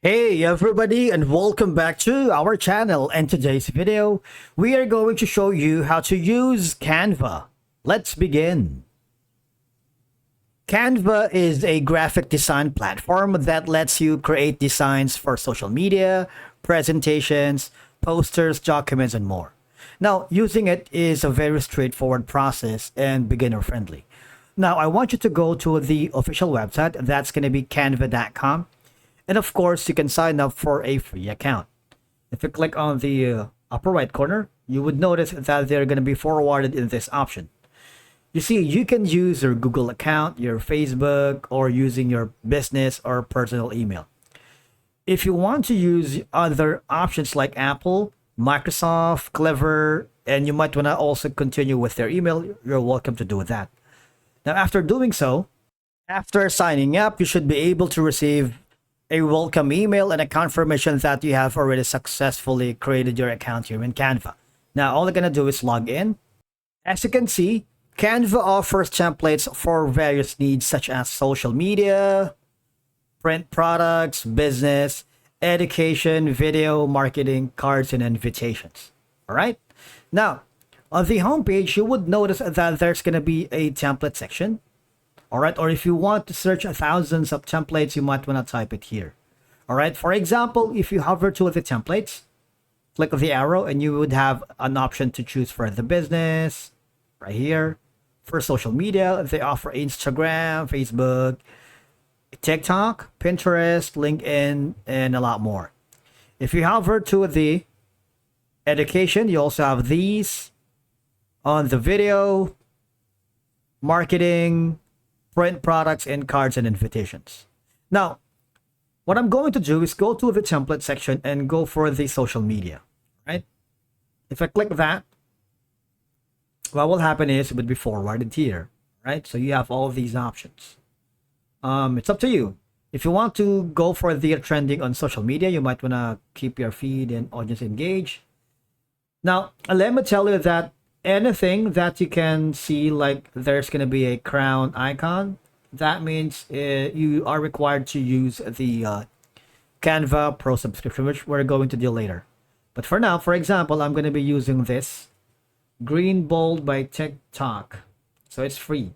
Hey everybody, and welcome back to our channel. And today's video, we are going to show you how to use Canva. Let's begin. Canva is a graphic design platform that lets you create designs for social media, presentations, posters, documents, and more. Now, using it is a very straightforward process and beginner friendly. Now, I want you to go to the official website. That's going to be canva.com. And of course, you can sign up for a free account. If you click on the upper right corner, you would notice that they're going to be forwarded in this option. You see, you can use your Google account, your Facebook, or using your business or personal email. If you want to use other options like Apple, Microsoft, Clever, and you might want to also continue with their email, you're welcome to do that. Now, after doing so, after signing up, you should be able to receive a welcome email and a confirmation that you have already successfully created your account here in Canva. Now, all you're going to do is log in. As you can see, Canva offers templates for various needs such as social media, print products, business, education, video, marketing, cards, and invitations. All right. Now, on the homepage, you would notice that there's going to be a template section. All right. Or if you want to search thousands of templates, you might want to type it here. All right. For example, if you hover to the templates, click the arrow and you would have an option to choose for the business right here. For social media, they offer Instagram, Facebook, TikTok, Pinterest, LinkedIn, and a lot more. If you hover to the education, you also have these on the video, marketing, print products, and cards and invitations. Now, what I'm going to do is go to the template section and go for the social media, right? If I click that, what will happen is it would be forwarded here, right? So you have all of these options. It's up to you. If you want to go for the trending on social media, you might want to keep your feed and audience engaged. Now, let me tell you that anything that you can see, like there's going to be a crown icon, that means you are required to use the Canva Pro subscription, which we're going to do later. But for now, for example, I'm going to be using this green bold by TikTok. So it's free.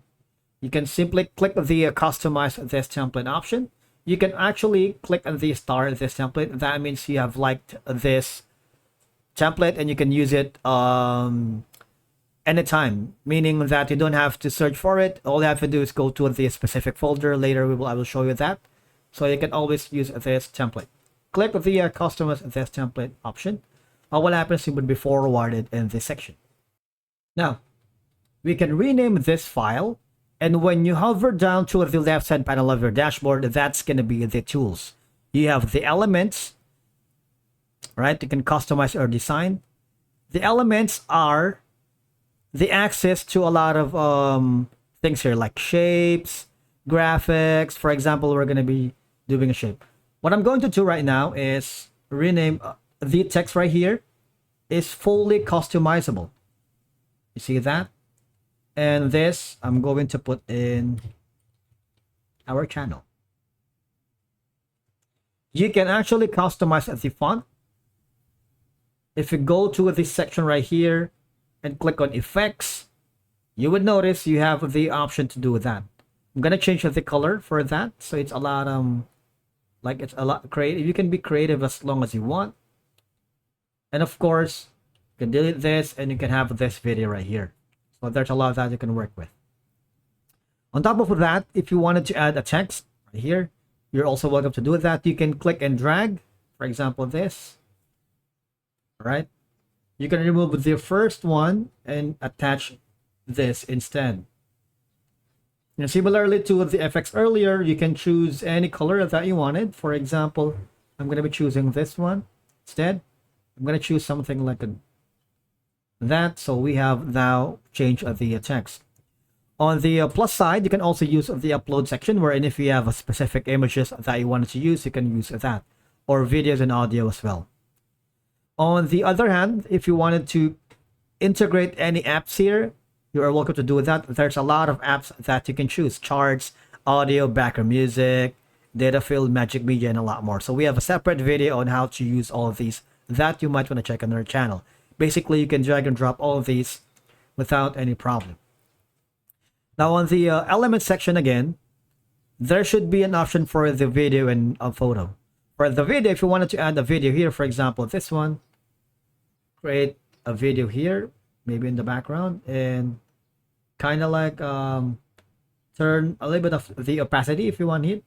You can simply click the customize this template option. You can actually click on the star this template. That means you have liked this template and you can use it anytime, meaning that you don't have to search for it. All you have to do is go to the specific folder. Later I will show you that. So you can always use this template. Click the customize this template option. What happens, it would be forwarded in this section. Now, we can rename this file, and when you hover down to the left side panel of your dashboard, that's going to be the tools. You have the elements, right? You can customize or design. The elements are the access to a lot of things here, like shapes, graphics. For example, we're going to be doing a shape. What I'm going to do right now is rename the text right here is fully customizable. You see that? And this I'm going to put in our channel. You can actually customize the font. If you go to this section right here and click on effects, you would notice you have the option to do that. I'm gonna change the color for that, so it's a lot like it's a lot creative. You can be creative as long as you want. And of course, you can delete this and you can have this video right here. So there's a lot that you can work with. On top of that, if you wanted to add a text right here, you're also welcome to do that. You can click and drag, for example, this. All right. You can remove the first one and attach this instead. And similarly to the effects earlier, you can choose any color that you wanted. For example, I'm going to be choosing this one instead. I'm going to choose something like that. So we have now changed the text. On the plus side, you can also use the upload section, wherein if you have a specific images that you wanted to use, you can use that, or videos and audio as well. On the other hand, if you wanted to integrate any apps here, you are welcome to do that. There's a lot of apps that you can choose: charts, audio, background music, data fill, magic media, and a lot more. So we have a separate video on how to use all of these that you might want to check on our channel. Basically, you can drag and drop all of these without any problem. Now on the element section again, there should be an option for the video and a photo. For the video, if you wanted to add a video here, for example, this one, create a video here, maybe in the background, and kind of like turn a little bit of the opacity if you want it,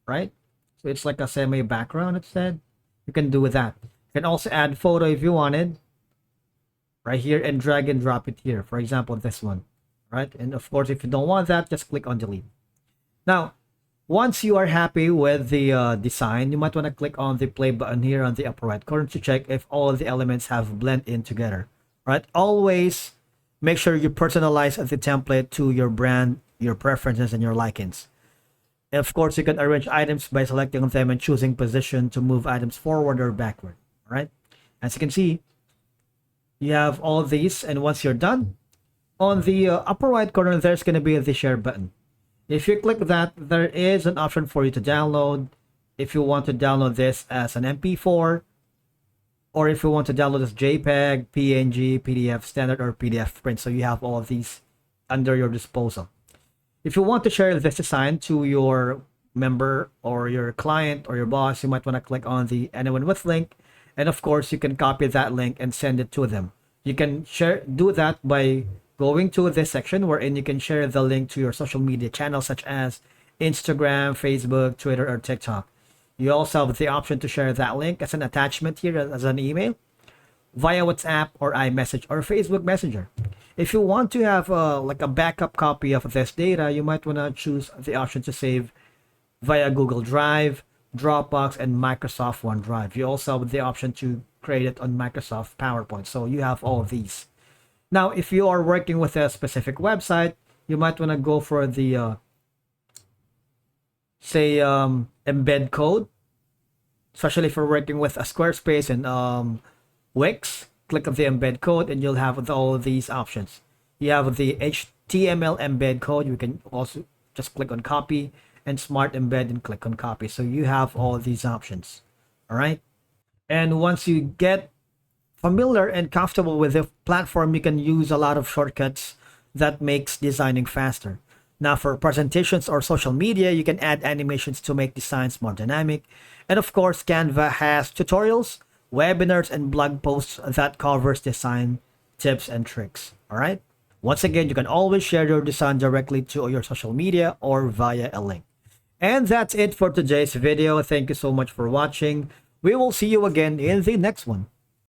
right? So it's like a semi background instead. You can do with that. You can also add photo if you wanted, right here, and drag and drop it here. For example, this one, right? And of course, if you don't want that, just click on delete. Now, once you are happy with the design, you might want to click on the play button here on the upper right corner to check if all of the elements have blend in together, right? Always make sure you personalize the template to your brand, your preferences, and your likings. And of course, you can arrange items by selecting them and choosing position to move items forward or backward, right? As you can see, you have all of these, and once you're done, on the upper right corner, there's going to be the share button. If you click that, there is an option for you to download. If you want to download this as an MP4, or if you want to download as JPEG, PNG, PDF standard, or PDF print. So you have all of these under your disposal. If you want to share this design to your member or your client or your boss, you might want to click on the anyone with link. And of course, you can copy that link and send it to them. You can do that by going to this section wherein you can share the link to your social media channels such as Instagram, Facebook, Twitter, or TikTok. You also have the option to share that link as an attachment here as an email via WhatsApp or iMessage or Facebook Messenger. If you want to have like a backup copy of this data, you might want to choose the option to save via Google Drive, Dropbox, and Microsoft OneDrive. You also have the option to create it on Microsoft PowerPoint. So you have all of these. Now, if you are working with a specific website, you might want to go for the, embed code, especially if you're working with a Squarespace and Wix. Click on the embed code and you'll have all of these options. You have the HTML embed code. You can also just click on copy and smart embed and click on copy. So you have all of these options. All right. And once you get familiar and comfortable with the platform, you can use a lot of shortcuts that makes designing faster. Now for presentations or social media, you can add animations to make designs more dynamic. And of course, Canva has tutorials, webinars, and blog posts that covers design tips and tricks. All right. Once again, you can always share your design directly to your social media or via a link. And that's it for today's video. Thank you so much for watching. We will see you again in the next one.